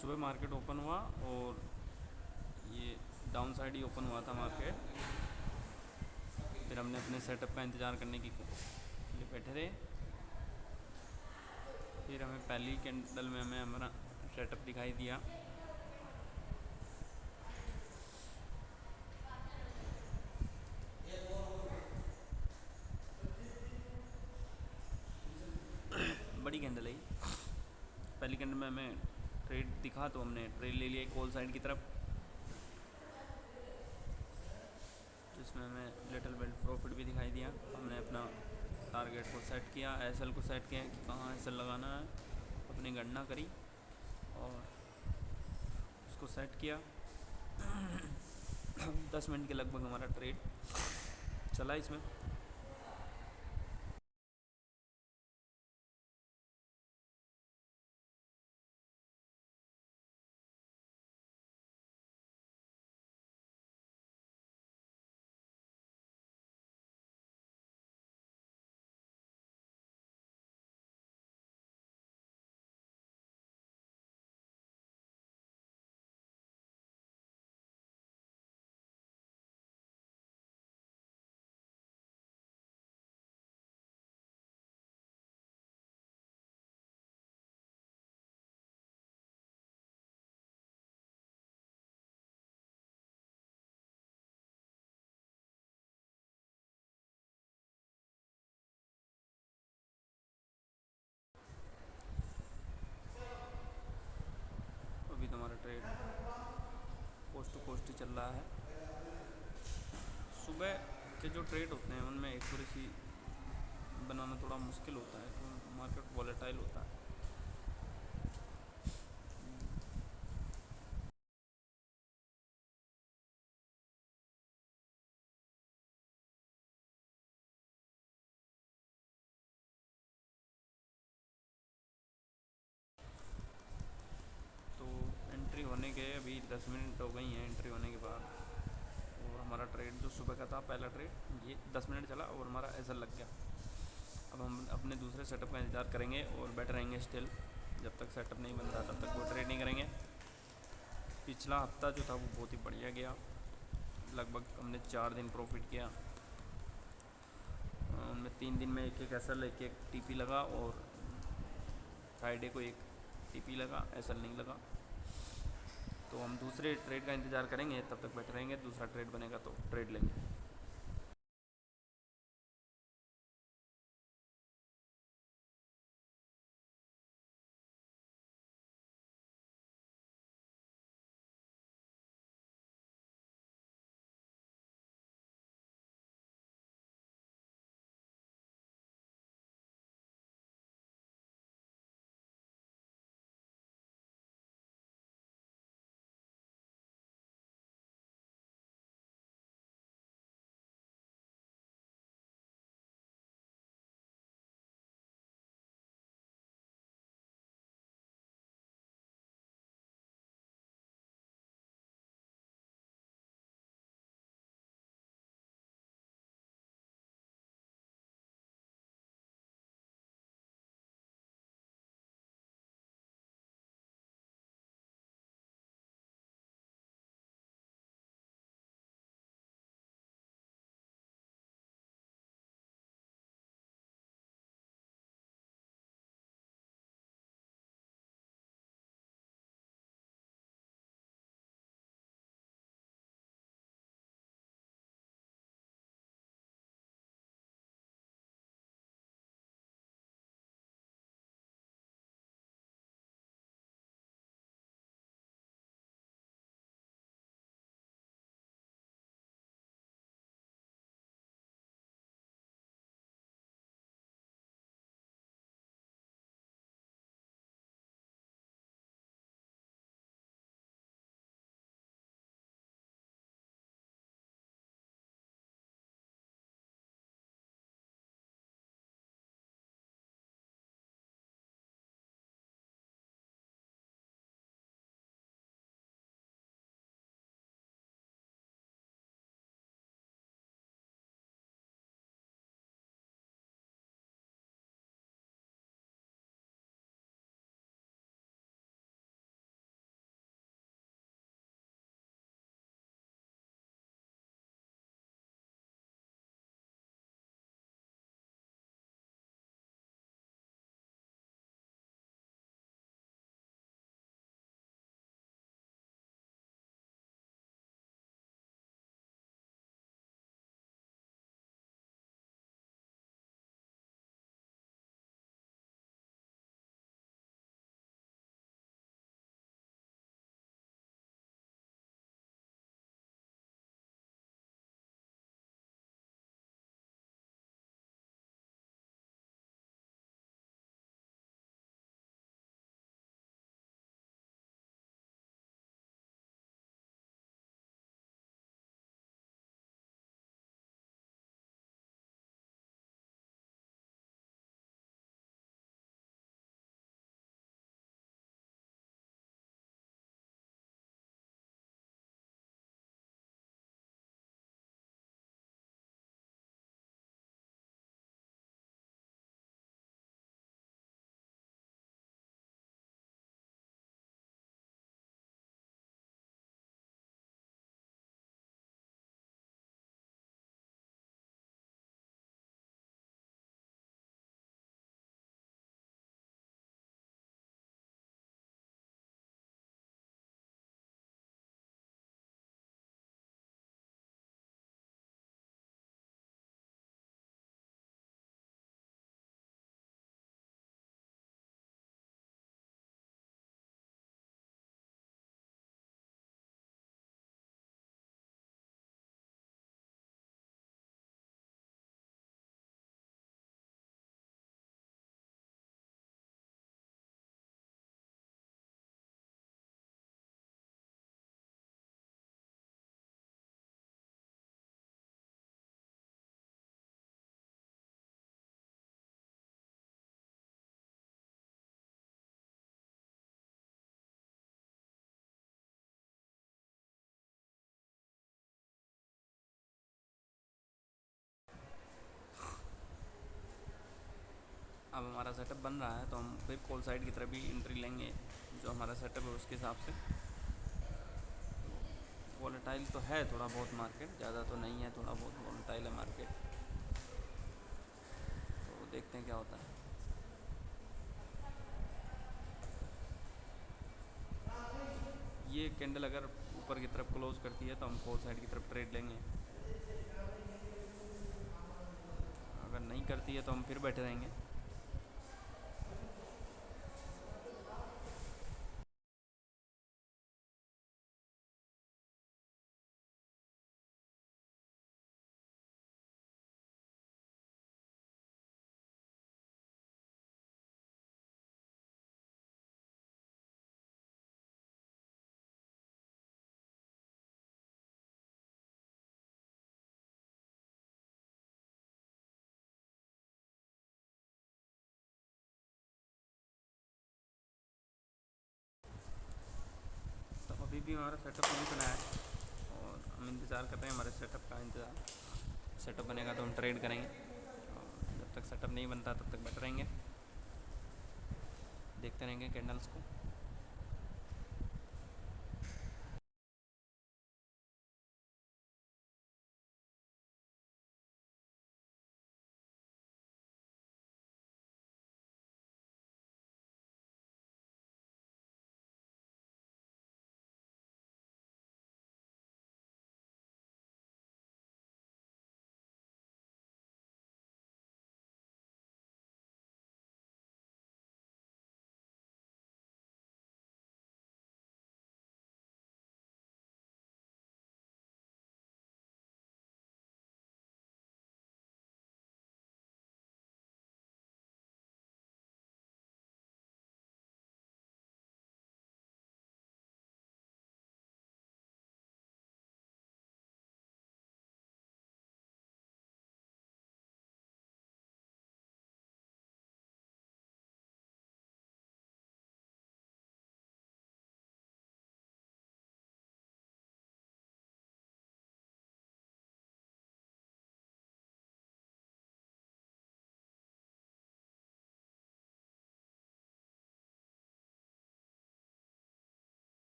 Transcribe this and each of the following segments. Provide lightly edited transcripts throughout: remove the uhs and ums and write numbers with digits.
सुबह market open हुआ और ये डाउन साइड ही ओपन हुआ था मार्केट। फिर हमने अपने सेटअप का इंतज़ार करने के लिए बैठे रहे। फिर हमें पहली कैंडल में हमें हमारा सेटअप दिखाई दिया। बड़ी कैंडल है। पहली कैंडल में हमें ट्रेड दिखा तो हमने ट्रेड ले लिया कॉल साइड की तरफ, जिसमें हमें लिटिल बिट प्रॉफिट भी दिखाई दिया। हमने अपना टारगेट को सेट किया, एसएल को सेट किया कि कहाँ एसएल लगाना है, अपनी गणना करी और उसको सेट किया। 10 मिनट के लगभग हमारा ट्रेड चला इसमें। अभी तो हमारा ट्रेड कोस्ट टू कोस्ट ही चल रहा है। सुबह के जो ट्रेड होते हैं उनमें एक्यूरेसी बनाना थोड़ा मुश्किल होता है, तो मार्केट वॉलेटाइल होता है। तो एंट्री होने के अभी 10 मिनट हो गई हैं एंट्री होने के बाद, और हमारा ट्रेड जो सुबह का था पहला ट्रेड ये 10 मिनट चला और हमारा ऐसा लग गया। अब हम अपने दूसरे सेटअप का इंतज़ार करेंगे और बैठे रहेंगे स्टिल, जब तक सेटअप नहीं बनता तब तक वो ट्रेड नहीं करेंगे। पिछला हफ्ता जो था वो बहुत ही बढ़िया गया, लगभग हमने 4 दिन प्रॉफिट किया। उनमें 3 दिन में एक एक एसएल एक एक टीपी लगा और फ्राइडे को एक टीपी लगा, एसएल नहीं लगा। तो हम दूसरे ट्रेड का इंतज़ार करेंगे, तब तक बैठे रहेंगे, दूसरा ट्रेड बनेगा तो ट्रेड लेंगे। हमारा सेटअप बन रहा है तो हम फिर कॉल साइड की तरफ भी एंट्री लेंगे, जो हमारा सेटअप है उसके हिसाब से। वॉलेटाइल तो है थोड़ा बहुत मार्केट, ज़्यादा तो नहीं है, थोड़ा बहुत वॉलेटाइल है मार्केट, तो देखते हैं क्या होता है। ये कैंडल अगर ऊपर की तरफ क्लोज करती है तो हम कॉल साइड की तरफ ट्रेड लेंगे, अगर नहीं करती है तो हम फिर बैठे रहेंगे। तो अभी भी हमारा सेटअप नहीं बना है और हम इंतज़ार कर रहे हैं हमारे सेटअप का इंतज़ार। सेटअप बनेगा तो हम ट्रेड करेंगे, और जब तक सेटअप नहीं बनता तब तक बैठे रहेंगे, देखते रहेंगे कैंडल्स को।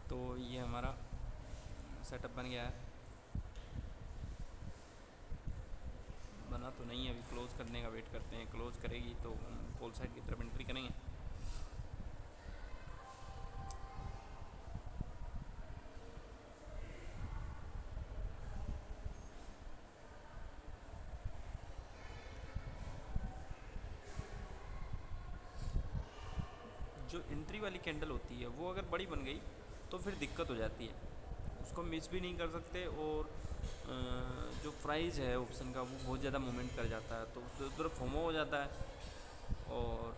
तो ये हमारा सेटअप बन गया है, बना तो नहीं है अभी, क्लोज़ करने का वेट करते हैं, क्लोज़ करेगी तो हम कॉल साइड की तरफ एंट्री करेंगे। जो एंट्री वाली कैंडल होती है वो अगर बड़ी बन गई तो फिर दिक्कत हो जाती है, उसको मिस भी नहीं कर सकते, और जो प्राइस है ऑप्शन का वो बहुत ज़्यादा मूवमेंट कर जाता है, तो उससे उधर फोमो हो जाता है। और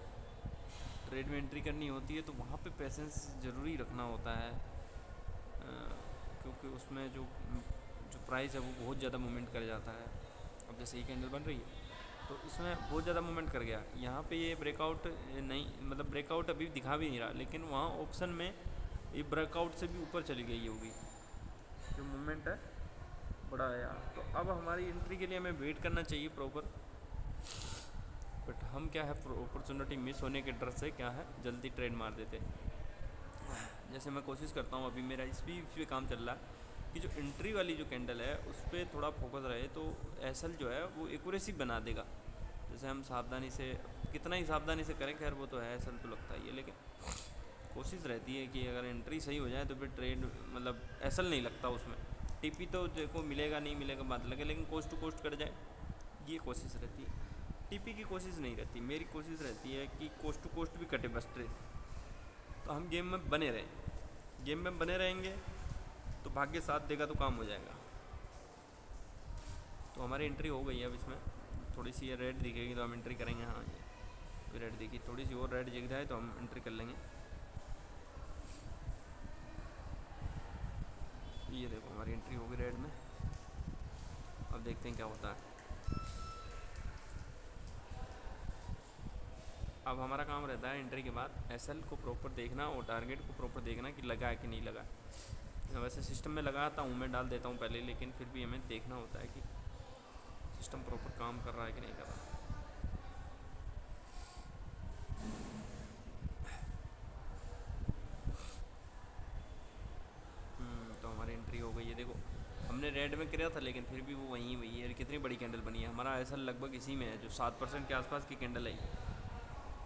ट्रेड में एंट्री करनी होती है तो वहाँ पे पेशेंस ज़रूरी रखना होता है, क्योंकि उसमें जो जो प्राइस है वो बहुत ज़्यादा मूवमेंट कर जाता है। अब जैसे ये कैंडल बन रही है तो इसमें बहुत ज़्यादा मूवमेंट कर गया, यहाँ पे ये ब्रेकआउट नहीं, मतलब ब्रेकआउट अभी दिखा भी नहीं रहा, लेकिन वहाँ ऑप्शन में ये ब्रेकआउट से भी ऊपर चली गई होगी, जो मूवमेंट है बड़ा आया। तो अब हमारी एंट्री के लिए हमें वेट करना चाहिए प्रॉपर, बट हम क्या है अपॉर्चुनिटी मिस होने के डर से क्या है जल्दी ट्रेड मार देते। जैसे मैं कोशिश करता हूँ, अभी मेरा इस पे काम चल रहा है कि जो एंट्री वाली जो कैंडल है उस पर थोड़ा फोकस रहे तो एसल जो है वो एक्यूरेसी बना देगा। जैसे हम सावधानी से, कितना ही सावधानी से करें, खैर वो तो है एसल तो लगता ही है, लेकिन कोशिश रहती है कि अगर एंट्री सही हो जाए तो फिर ट्रेड मतलब एसल नहीं लगता उसमें। टीपी तो देखो मिलेगा नहीं मिलेगा बात लगे, लेकिन कोस्ट टू कोस्ट कट जाए ये कोशिश रहती है। टीपी की कोशिश नहीं रहती, मेरी कोशिश रहती है कि कोस्ट टू कोस्ट भी कटे बस ट्रेड, तो हम गेम में बने रहें। गेम में बने रहेंगे तो भाग्य साथ देगा तो काम हो जाएगा। तो हमारी एंट्री हो गई है, अब इसमें थोड़ी सी ये रेड दिखेगी तो हम एंट्री करेंगे। हाँ ये रेड दिखी, थोड़ी सी और रेड दिख जाए तो हम एंट्री कर लेंगे। ये देखो हमारी एंट्री होगी रेड में, अब देखते हैं क्या होता है। अब हमारा काम रहता है एंट्री के बाद एसएल को प्रॉपर देखना और टारगेट को प्रॉपर देखना कि लगा है कि नहीं लगा। वैसे सिस्टम में लगाता हूँ, मैं डाल देता हूँ पहले, लेकिन फिर भी हमें देखना होता है कि सिस्टम प्रॉपर काम कर रहा है कि नहीं कर रहा। तो हमारी एंट्री हो गई है। देखो हमने रेड में किया था लेकिन फिर भी वो वहीं वही है। कितनी बड़ी कैंडल बनी है, हमारा ऐसा लगभग इसी में है जो 7% के आसपास की कैंडल है।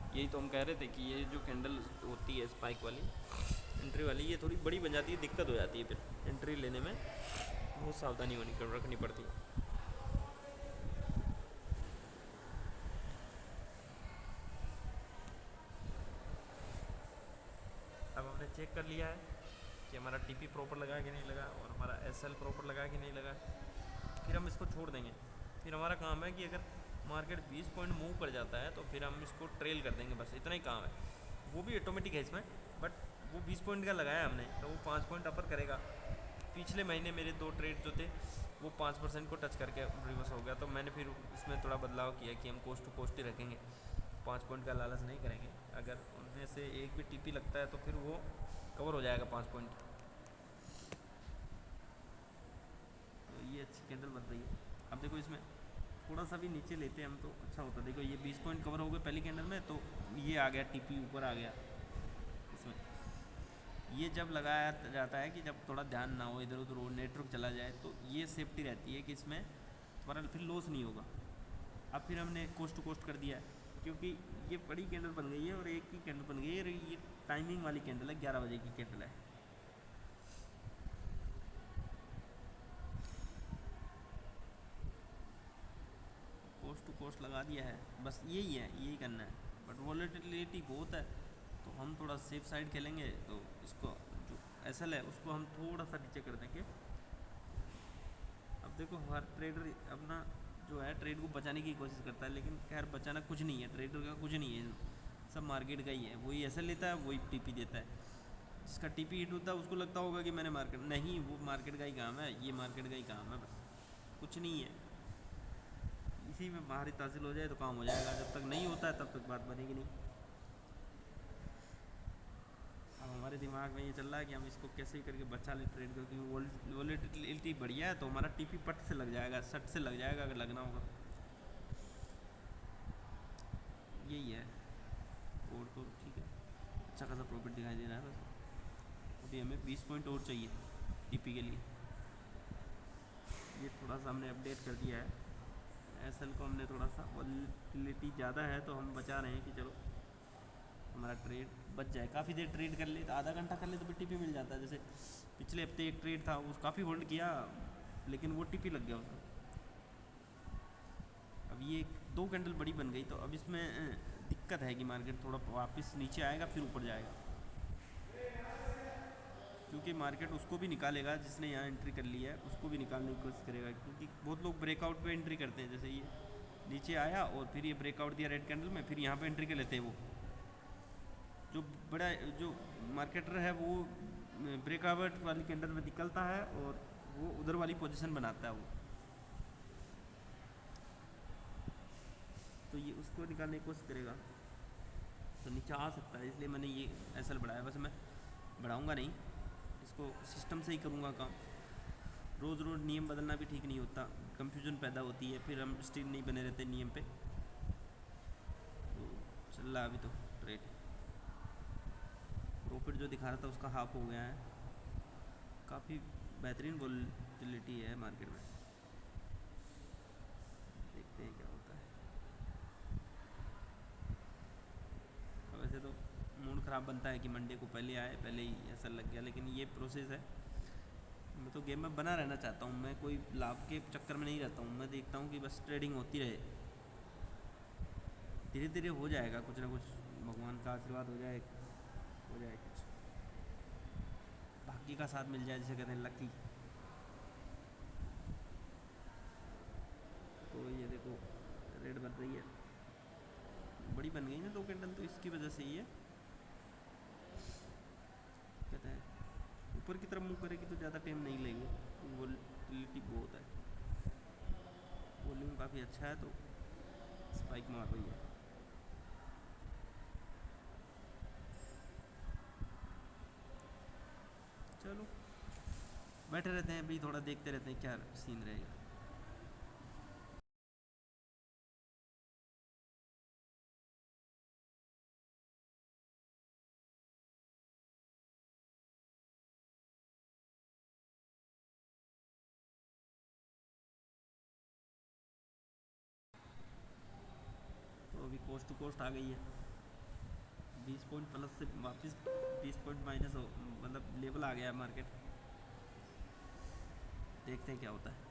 यही तो हम कह रहे थे कि ये जो कैंडल होती है स्पाइक वाली, एंट्री वाली, ये थोड़ी बड़ी बन जाती है, दिक्कत हो जाती है फिर एंट्री लेने में, बहुत सावधानी रखनी पड़ती है। अब हमने चेक कर लिया है कि हमारा टीपी प्रॉपर लगा कि नहीं लगा और हमारा एसएल प्रॉपर लगा कि नहीं लगा। फिर हम इसको छोड़ देंगे। फिर हमारा काम है कि अगर मार्केट 20 पॉइंट मूव कर जाता है तो फिर हम इसको ट्रेल कर देंगे, बस इतना ही काम है। वो भी ऑटोमेटिक है इसमें, बट वो 20 पॉइंट का लगाया हमने तो वो 5 पॉइंट अपर करेगा। पिछले महीने मेरे 2 ट्रेड जो थे वो 5% को टच करके रिवर्स हो गया, तो मैंने फिर इसमें थोड़ा बदलाव किया कि हम कोस्ट टू कोस्ट ही रखेंगे, 5 पॉइंट का लालच नहीं करेंगे। अगर उनमें से एक भी टीपी लगता है तो फिर वो कवर हो जाएगा 5 पॉइंट। तो ये अच्छी कैंडल बन रही है। अब देखो इसमें थोड़ा सा भी नीचे लेते हैं हम तो अच्छा होता। देखो ये 20 पॉइंट कवर हो गए पहली कैंडल में, तो ये आ गया टीपी ऊपर आ गया इसमें। ये जब लगाया जाता है कि जब थोड़ा ध्यान ना हो, इधर उधर हो, नेटवर्क चला जाए, तो ये सेफ्टी रहती है कि इसमें तुम्हारा फिर लॉस नहीं होगा। अब फिर हमने कोस्ट टू कोस्ट कर दिया है क्योंकि ये बड़ी कैंडल बन गई है और एक ही कैंडल बन गई है। ये टाइमिंग वाली कैंडल है, 11 बजे की कैंडल है। कोस्ट टू कोस्ट लगा दिया है, बस यही है, यही करना है। बट वॉलेटिलिटी बहुत है तो हम थोड़ा सेफ साइड खेलेंगे। तो इसको जो एसएल है उसको हम थोड़ा सा नीचे कर देंगे। अब देखो हर ट्रेडर अपना जो है ट्रेड को बचाने की कोशिश करता है, लेकिन खैर बचाना कुछ नहीं है, ट्रेडर का कुछ नहीं है, सब मार्केट का ही है। वही एसएल लेता है, वही टीपी देता है। जिसका टीपी हिट होता है उसको लगता होगा कि मैंने मार्केट, नहीं, वो मार्केट का ही काम है, ये मार्केट का ही काम है, बस कुछ नहीं है। इसी में महारत हासिल हो जाए तो काम हो जाएगा, जब तक नहीं होता है तब तक बात बनेगी नहीं। अब हमारे दिमाग में ये चल रहा है कि हम इसको कैसे करके बचा लें ट्रेड को, क्योंकि वॉलेटिलिटी बढ़िया है तो हमारा टीपी पट से लग जाएगा, सट से लग जाएगा अगर लगना होगा। यही है, और तो ठीक है, अच्छा खासा प्रॉफिट दिखाई दे रहा है। बस अभी हमें 20 पॉइंट और चाहिए टीपी के लिए। ये थोड़ा सा हमने अपडेट कर दिया है। एसएल को हमने थोड़ा सा, वॉलेटिलिटी ज़्यादा है तो हम बचा रहे हैं कि चलो हमारा ट्रेड बच जाए। काफ़ी देर ट्रेड कर ले तो आधा घंटा कर ले तो फिर टीपी मिल जाता है। जैसे पिछले हफ्ते एक ट्रेड था, उस काफ़ी होल्ड किया लेकिन वो टीपी लग गया उसमें। अब ये 2 कैंडल बड़ी बन गई तो अब इसमें दिक्कत है कि मार्केट थोड़ा वापस नीचे आएगा फिर ऊपर जाएगा, क्योंकि मार्केट उसको भी निकालेगा जिसने यहाँ एंट्री कर ली है, उसको भी निकालने की कोशिश करेगा। क्योंकि बहुत लोग ब्रेकआउट पे एंट्री करते हैं, जैसे ये नीचे आया और फिर ये ब्रेकआउट दिया रेड कैंडल में, फिर यहाँ पे एंट्री कर लेते हैं। वो जो बड़ा जो मार्केटर है वो ब्रेकआउट वाली कैंडल में निकलता है और वो उधर वाली पोजीशन बनाता है वो, तो ये उसको निकालने की कोशिश करेगा तो नीचे आ सकता है। इसलिए मैंने ये एसएल बढ़ाया, वैसे मैं बढ़ाऊँगा नहीं, इसको सिस्टम से ही करूँगा काम। रोज़ रोज़ नियम बदलना भी ठीक नहीं होता, कंफ्यूजन पैदा होती है, फिर हम स्टिल नहीं बने रहते नियम पे। तो चल रहा अभी तो ट्रेड, प्रॉफिट जो दिखा रहा था उसका हाफ हो गया है। काफ़ी बेहतरीन वॉलेटिलिटी है मार्केट में, देखते हैं क्या होता है। वैसे तो मूड ख़राब बनता है कि मंडे को पहले आए, पहले ही ऐसा लग गया, लेकिन ये प्रोसेस है। मैं तो गेम में बना रहना चाहता हूँ, मैं कोई लाभ के चक्कर में नहीं रहता हूँ। मैं देखता हूँ कि बस ट्रेडिंग होती रहे, धीरे धीरे हो जाएगा कुछ ना कुछ, भगवान का आशीर्वाद हो जाए कुछ, भाग्य का साथ मिल जाए जिसे कहते हैं लकी। तो ये देखो रेड बन रही है, बड़ी बन गई ना 2 कैंडल, तो इसकी वजह से ये कहते हैं ऊपर की तरफ मूव करेगी तो ज़्यादा टाइम नहीं लेंगे। वॉलेटिलिटी बहुत है, वॉल्यूम काफ़ी अच्छा है तो स्पाइक मार रही है। बैठे रहते हैं अभी, थोड़ा देखते रहते हैं क्या सीन रहेगा। तो अभी कोस्ट टू कोस्ट आ गई है, 20 पॉइंट प्लस से वापस 20 पॉइंट माइनस हो, मतलब लेवल आ गया है मार्केट। देखते हैं क्या होता है।